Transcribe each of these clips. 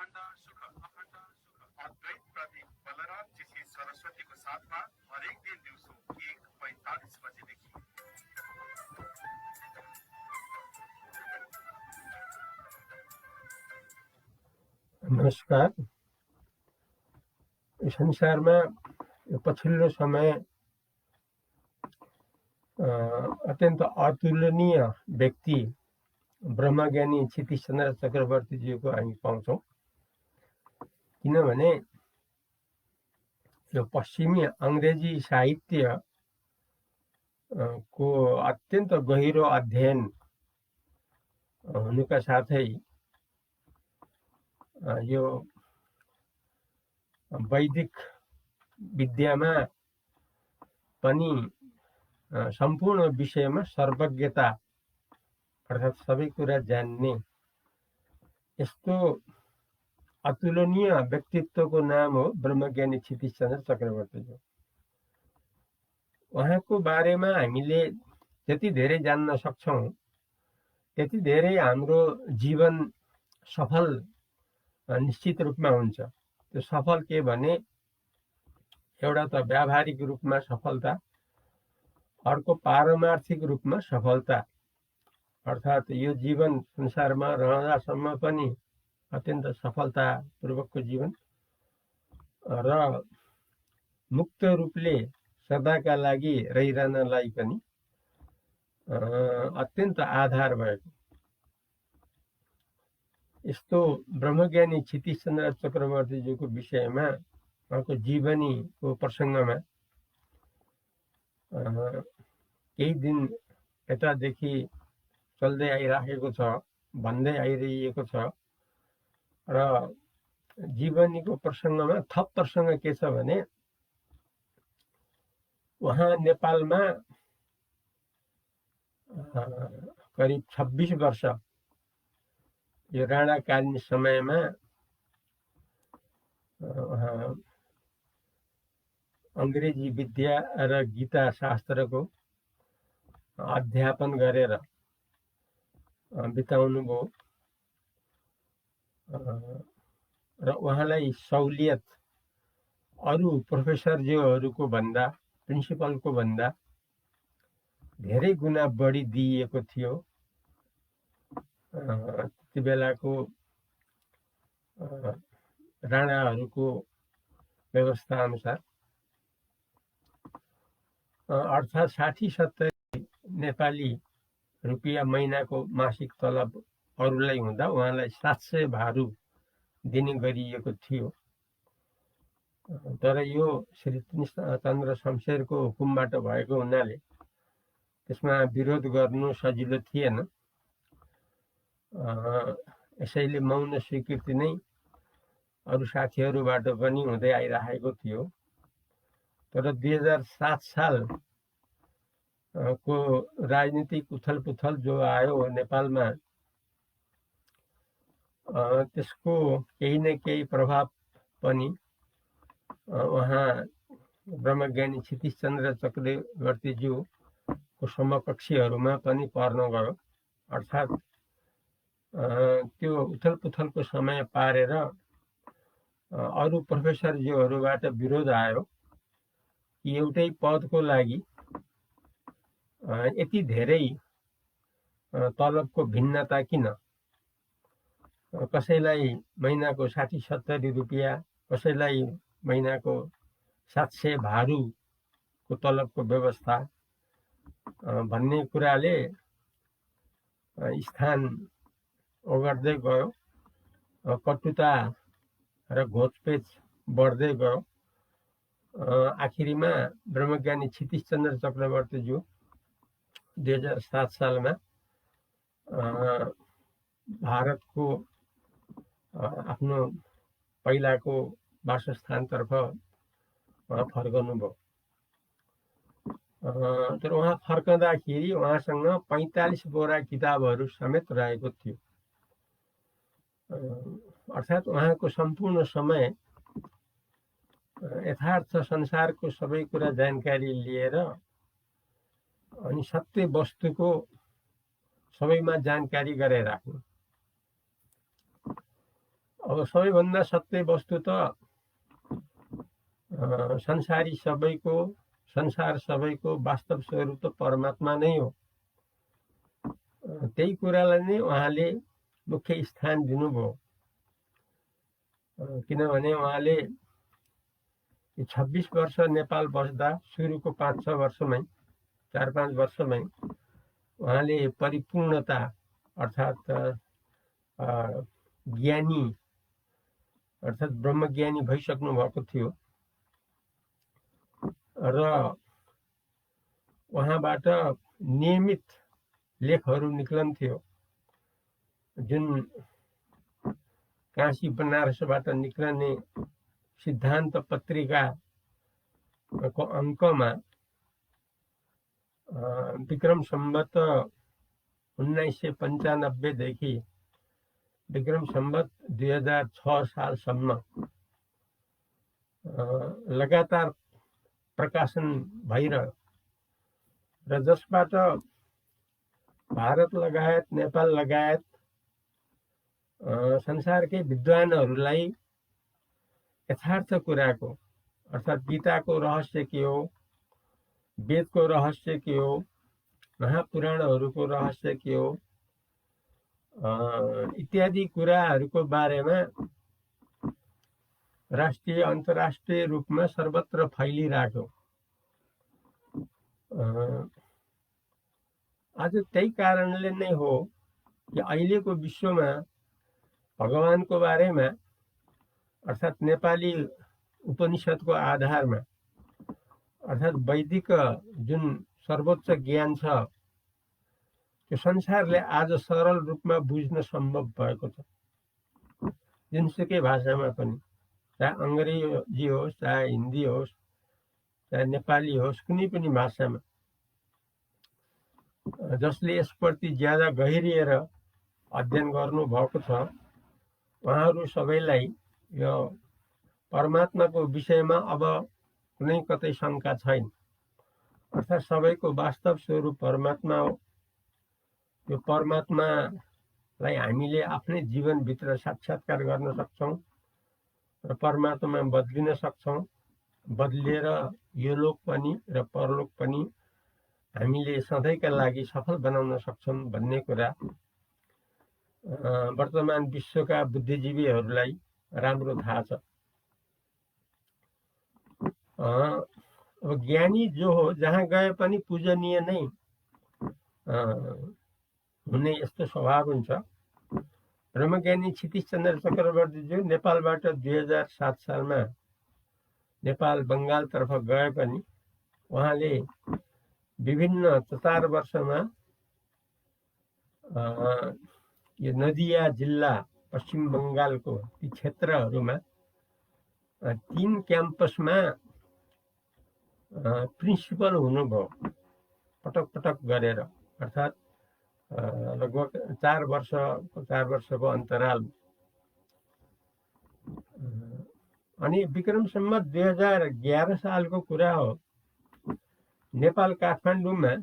अद्वैत प्रदीप बलराम जी सरस्वती को साथ में हरेक दिन दिवसो 1:45 बजेदेखि। नमस्कार। संसारमा पछिल्लो समय अत्यन्त अतुलनीय व्यक्ति ब्रह्मज्ञानी क्षितिशचन्द्र चक्रवर्तीजीको हामी पाउँछौँ। किनभने यो पश्चिमी अङ्ग्रेजी साहित्य को अत्यन्त गहिरो अध्ययन हुनुका साथै यो वैदिक विद्यामा पनि सम्पूर्ण विषयमा सर्वज्ञता अर्थात् सबै कुरा जान्ने यस्तो अतुलनीय व्यक्तित्वको नाम हो ब्रह्मज्ञानी क्षितिशचन्द्र चक्रवर्तीजी। उहाँको बारेमा हामीले जति धेरै जान्न सक्छौँ त्यति धेरै हाम्रो जीवन सफल निश्चित रूपमा हुन्छ। त्यो सफल के भने एउटा त व्यावहारिक रूपमा सफलता, अर्को पारमार्थिक रूपमा सफलता, अर्थात् यो जीवन संसारमा रहँदासम्म पनि अत्यन्त सफलतापूर्वकको जीवन र मुक्त रूपले सदाका लागि रहिरहनलाई पनि अत्यन्त आधार भएको यस्तो ब्रह्मज्ञानी क्षितिशचन्द्र चक्रवर्तीजीको विषयमा उहाँको जीवनीको प्रसङ्गमा केही दिन यतादेखि चल्दै आइराखेको छ, भन्दै आइरहेको छ र जीवनीको प्रसङ्गमा थप प्रसङ्ग के छ भने उहाँ नेपालमा करिब 26 वर्ष यो राणाकालीन समयमा अङ्ग्रेजी विद्या र गीता शास्त्रको अध्यापन गरेर बिताउनुभयो र उहाँलाई सहुलियत अरू प्रोफेसरज्यूहरूको भन्दा, प्रिन्सिपलको भन्दा धेरै गुणा बढी दिइएको थियो। त्यति बेलाको राणाहरूको व्यवस्था अनुसार अर्थात् 60-70 नेपाली रुपियाँ महिनाको मासिक तलब अरूलाई हुँदा उहाँलाई 700 भारु दिने गरिएको थियो। तर यो श्री चन्द्र शमशेरको हुकुमबाट भएको हुनाले त्यसमा विरोध गर्नु सजिलो थिएन। यसैले मौन स्वीकृति नै अरू साथीहरूबाट पनि हुँदै आइरहेको थियो। तर 2007 साल को राजनीतिक उथलपुथल जो आयो नेपालमा त्यसको केही न केही प्रभाव पनि उहाँ ब्रह्मज्ञानी क्षितिशचन्द्र चक्रवर्तीज्यूको समकक्षीहरूमा पनि पर्न गयो। अर्थात् त्यो उथलपुथलको समय पारेर अरू प्रोफेसरज्यूहरूबाट विरोध आयो कि एउटै पदको लागि यति धेरै तलबको भिन्नता किन? कसैलाई महिनाको 60-70 रुपियाँ, कसैलाई महिनाको 700 भारुको तलबको व्यवस्था भन्ने कुराले स्थान ओगट्दै गयो। कटुता र घोचपेच बढ्दै गयो। आखिरीमा ब्रह्मज्ञानी क्षितिशचन्द्र चक्रवर्तीज्यू 2007 सालमा भारतको आफ्नो पहिलाको वासस्थानतर्फ फर्कनुभयो। तर उहाँ फर्कँदाखेरि उहाँसँग 45 बोरा किताबहरू समेत रहेको थियो। अर्थात् उहाँको सम्पूर्ण समय यथार्थ संसारको सबै कुरा जानकारी लिएर अनि सत्य वस्तुको सबैमा जानकारी गराइराख्नु। अब सबैभन्दा सत्य वस्तु त संसार सबैको वास्तव स्वरूप त परमात्मा नै हो। त्यही कुरालाई नै उहाँले मुख्य स्थान दिनुभयो। किनभने उहाँले 26 वर्ष नेपाल बस्दा सुरुको 5-6 वर्षमै 4-5 वर्षमै उहाँले परिपूर्णता अर्थात् ज्ञानी अर्थात् ब्रह्मज्ञानी भइसक्नु भएको थियो र उहाँबाट नियमित लेखहरू निक्लन्थ्यो, जुन काशी बनारसबाट निक्लने सिद्धान्त पत्रिकाको अङ्कमा विक्रम सम्वत 1995 देखि विक्रम सम्वत 2006 सालसम्म लगातार प्रकाशन भइरह्यो र जसबाट भारत लगायत नेपाल लगायत संसारकै विद्वानहरूलाई यथार्थ कुराको अर्थात् गीताको रहस्य के हो, वेदको रहस्य के हो, महापुराणहरूको रहस्य के हो इत्यादि कुराहरूको बारेमा राष्ट्रिय अन्तर्राष्ट्रिय रूपमा सर्वत्र फैलिरहेको। आज त्यही कारणले नै हो कि अहिलेको विश्वमा भगवानको बारेमा अर्थात् नेपाली उपनिषदको आधारमा अर्थात् वैदिक जुन सर्वोच्च ज्ञान छ त्यो संसारले आज सरल रूपमा बुझ्न सम्भव भएको छ। जुनसुकै भाषामा पनि, चाहे अङ्ग्रेजी होस्, चाहे हिन्दी होस्, चाहे नेपाली होस्, कुनै पनि भाषामा जसले यसप्रति ज्यादा गहिरिएर अध्ययन गर्नुभएको छ उहाँहरू सबैलाई यो परमात्माको विषयमा अब कुनै कतै शङ्का छैन। अर्थात् सबैको वास्तव स्वरूप परमात्मा हो। यो परमात्मालाई हामीले आफ्नै जीवनभित्र साक्षात्कार गर्न सक्छौँ र परमात्मामा बदलिन सक्छौँ। बदलिएर यो लोक पनि र परलोक पनि हामीले सधैँका लागि सफल बनाउन सक्छौँ भन्ने कुरा वर्तमान विश्वका बुद्धिजीवीहरूलाई राम्रो थाहा छ। अब ज्ञानी जो हो जहाँ गए पनि पूजनीय नै हुने यस्तो स्वभाव हुन्छ। ब्रह्मज्ञानी क्षितिशचन्द्र चक्रवर्तीज्यू नेपालबाट 2007 सालमा नेपाल बङ्गालतर्फ गए पनि उहाँले विभिन्न 4 वर्षमा यो नदिया जिल्ला पश्चिम बङ्गालको ती क्षेत्रहरूमा 3 क्याम्पसमा प्रिन्सिपल हुनुभयो पटक पटक गरेर, अर्थात् लगभग 4 वर्षको अन्तराल। अनि विक्रम सम्वत 2011 सालको कुरा हो, नेपाल काठमाडौँमा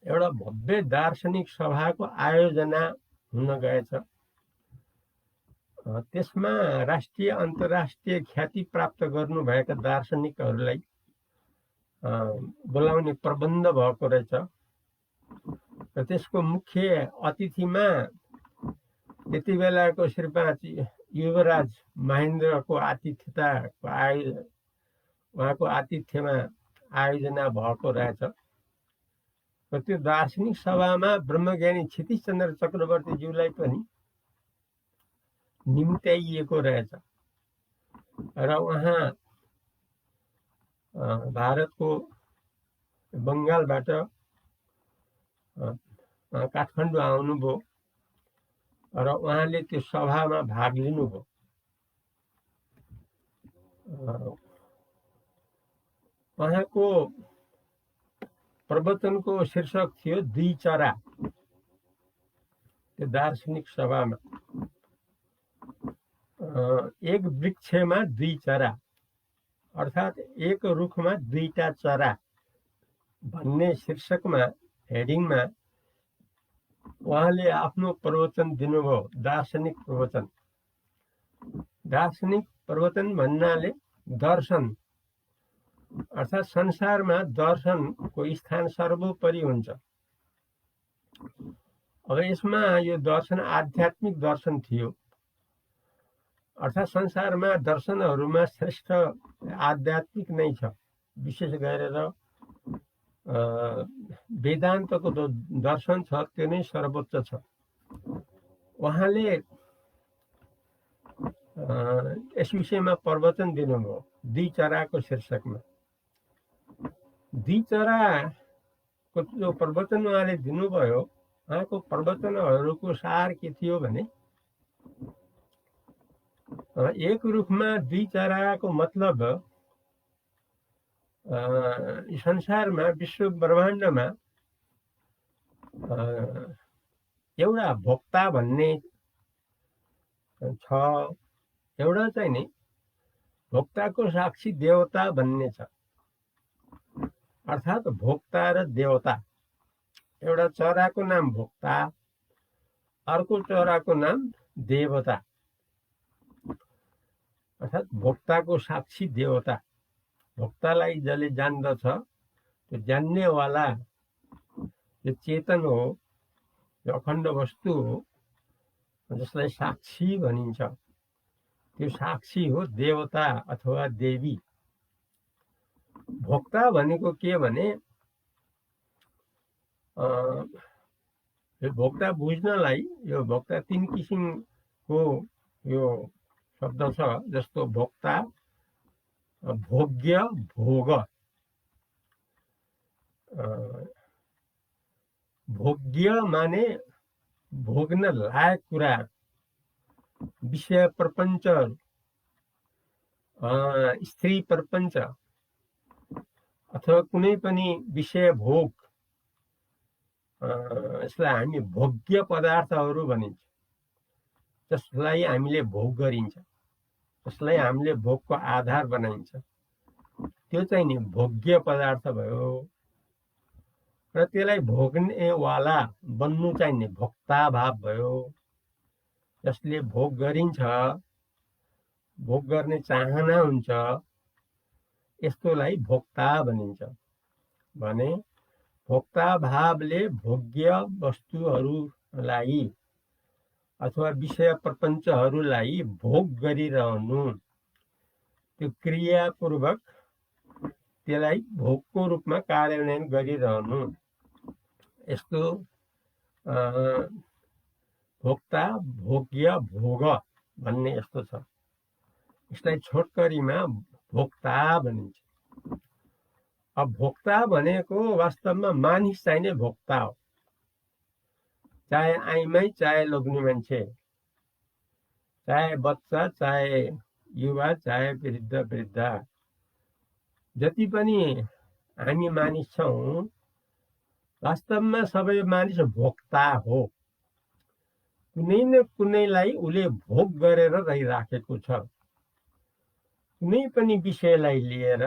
एउटा भव्य दार्शनिक सभाको आयोजना हुन गएछ। त्यसमा राष्ट्रिय अन्तर्राष्ट्रिय ख्याति प्राप्त गर्नुभएका दार्शनिकहरूलाई बोलाउने प्रबन्ध भएको रहेछ र त्यसको मुख्य अतिथिमा त्यति बेलाको श्रीपाद युवराज महेन्द्रको उहाँको आतिथ्यमा आयोजना भएको रहेछ र त्यो दार्शनिक सभामा ब्रह्मज्ञानी क्षितिशचन्द्र चक्रवर्तीज्यूलाई पनि निम्त्याइएको रहेछ र उहाँ भारतको बङ्गालबाट काठमाडौँ आउनुभयो र उहाँले त्यो सभामा भाग लिनुभयो। उहाँको प्रवचनको शीर्षक थियो 2 चरा। त्यो दार्शनिक सभामा एक वृक्षमा 2 चरा अर्थात् एक रुखमा 2टा चरा भन्ने शीर्षकमा हेडिङमा उहाँले आफ्नो प्रवचन दिनुभयो, दार्शनिक प्रवचन। दार्शनिक प्रवचन भन्नाले दर्शन अर्थात् संसारमा दर्शनको स्थान सर्वोपरि हुन्छ। अब यसमा यो दर्शन आध्यात्मिक दर्शन थियो, अर्थात् संसारमा दर्शनहरूमा श्रेष्ठ आध्यात्मिक नै छ। विशेष गरेर वेदान्तको दर्शन छ त्यो नै सर्वोच्च छ। उहाँले यस विषयमा प्रवचन दिनुभयो दुई चराको शीर्षकमा। दुई चराको जो प्रवचन उहाँले दिनुभयो, उहाँको प्रवचनहरूको सार के थियो भने एक रूपमा दुई चराको मतलब संसारमा विश्व ब्रह्माण्डमा एउटा भोक्ता भन्ने छ, एउटा चाहिँ नि भोक्ताको साक्षी देवता भन्ने छ। अर्थात् भोक्ता र देवता, एउटा चराको नाम भोक्ता, अर्को चराको नाम देवता। अर्थात् भोक्ताको साक्षी देवता, भोक्तालाई जसले जान्दछ त्यो जान्नेवाला यो चेतन हो, यो अखण्ड वस्तु हो, जसलाई साक्षी भनिन्छ। त्यो साक्षी हो देवता अथवा देवी। भोक्ता भनेको के भने यो भोक्ता बुझ्नलाई यो भोक्ता तीन किसिमको यो शब्द छ। जस्तो भोक्ता, भोग्य, भोग। भोग्य माने भोग्न लायक कुरा, विषय प्रपञ्च, स्त्री प्रपञ्च अथवा कुनै पनि विषय भोग, यसलाई हामी भोग्य पदार्थहरू भनिन्छ। जसलाई हामीले भोग गरिन्छ, जसलाई हामीले भोगको आधार बनाइन्छ, त्यो चाहिँ नि भोग्य पदार्थ भयो। र त्यसलाई भोग्नेवाला बन्नु चाहिँ नि भोक्ता भाव भयो। जसले भोग गरिन्छ, भोग गर्ने चाहना हुन्छ, यस्तोलाई भोक्ता भनिन्छ। भने भोक्ता भावले भोग्य वस्तुहरूलाई अथवा विषय प्रपञ्चहरूलाई भोग गरिरहनु, त्यो क्रियापूर्वक त्यसलाई भोगको रूपमा कार्यान्वयन गरिरहनु, यस्तो भोक्ता, भोग्य, भोग भन्ने यस्तो छ। यसलाई छोटकरीमा भोक्ता भनिन्छ। अब भोक्ता भनेको वास्तवमा मानिस चाहिने भोक्ता हो। चाहे आइमाई, चाहे लोग्ने मान्छे, चाहे बच्चा, चाहे युवा, चाहे वृद्ध वृद्धा, जति पनि हामी मानिस छौँ, वास्तवमा सबै मानिस भोक्ता हो। कुनै न कुनैलाई उसले भोग गरेर रहिराखेको छ। कुनै पनि विषयलाई लिएर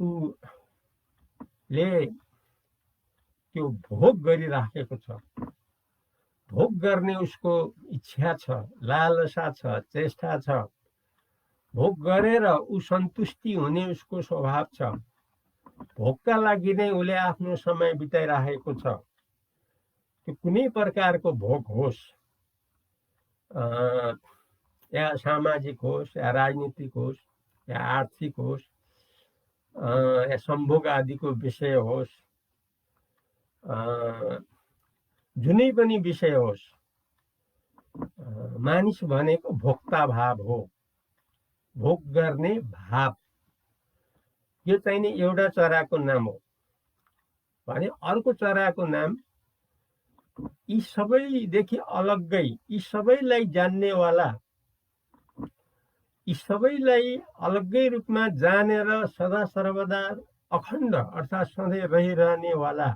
उसले त्यो भोग गरिराखेको छ। भोग गर्ने उसको इच्छा छ, लालसा छ, चेष्टा छ। भोग गरेर ऊ सन्तुष्टि हुने उसको स्वभाव छ। भोगका लागि नै उसले आफ्नो समय बिताइराखेको छ। त्यो कुनै प्रकारको भोग होस्, या सामाजिक होस्, या राजनीतिक होस्, या आर्थिक होस्, या सम्भोग आदिको विषय होस्, जुनै पनि विषय होस्, मानिस भनेको भोक्ता भाव हो, भोग गर्ने भाव। यो चाहिँ नि एउटा चराको नाम हो। भने अर्को चराको नाम यी सबैदेखि अलग्गै, यी सबैलाई जान्नेवाला, यी सबैलाई अलग्गै रूपमा जानेर सदा सर्वदा अखण्ड अर्थात् सधैँ रहिरहनेवाला,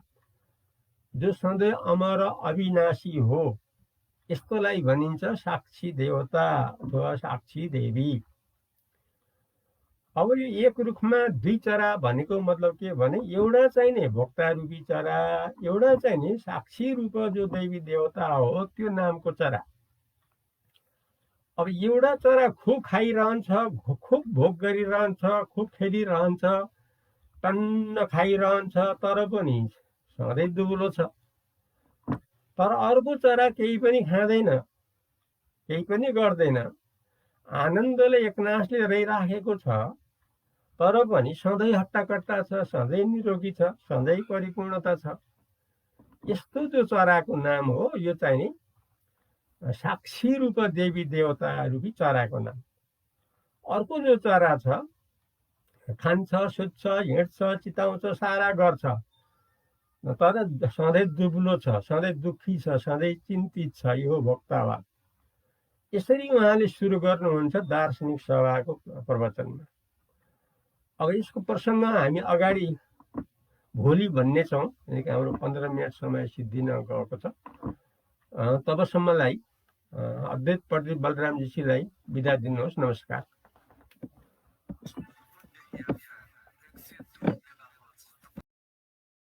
जो सधैँ अमर अविनाशी हो, यस्तोलाई भनिन्छ साक्षी देवता अथवा साक्षी देवी। अब यो एक रुखमा दुई चरा भनेको मतलब के भने एउटा चाहिँ नि भोक्ता रूपी चरा, एउटा चाहिँ नि साक्षी रूप जो दैवी देवता हो त्यो नामको चरा। अब एउटा चरा खुब खाइरहन्छ, खुब भोग गरिरहन्छ, खुब खेलिरहन्छ, टन्न खाइरहन्छ, तर पनि सधैँ दुब्लो छ। तर अर्को चरा केही पनि खाँदैन, केही पनि गर्दैन, आनन्दले एकनासले रहिराखेको छ, तर पनि सधैँ हट्टाकट्टा छ, सधैँ निरोगी छ, सधैँ परिपूर्णता छ। यस्तो जो चराको नाम हो यो चाहिँ नि साक्षी रूप देवी देवता रूपी चराको नाम। अर्को जो चरा छ खान्छ, सुत्छ, हिँड्छ, चिताउँछ, सारा गर्छ, तर सधैँ दुब्लो छ, सधैँ दुःखी छ, सधैँ चिन्तित छ, यो भोक्तावाद। यसरी उहाँले सुरु गर्नुहुन्छ दार्शनिक सभाको प्रवचनमा। अब यसको प्रसङ्ग हामी अगाडि भोलि भन्ने छौँ, किनकि हाम्रो 15 मिनट समय सिद्धिन गएको छ। तबसम्मलाई अद्वैत प्रदीप बलराम जीलाई बिदा दिनुहोस्। नमस्कार।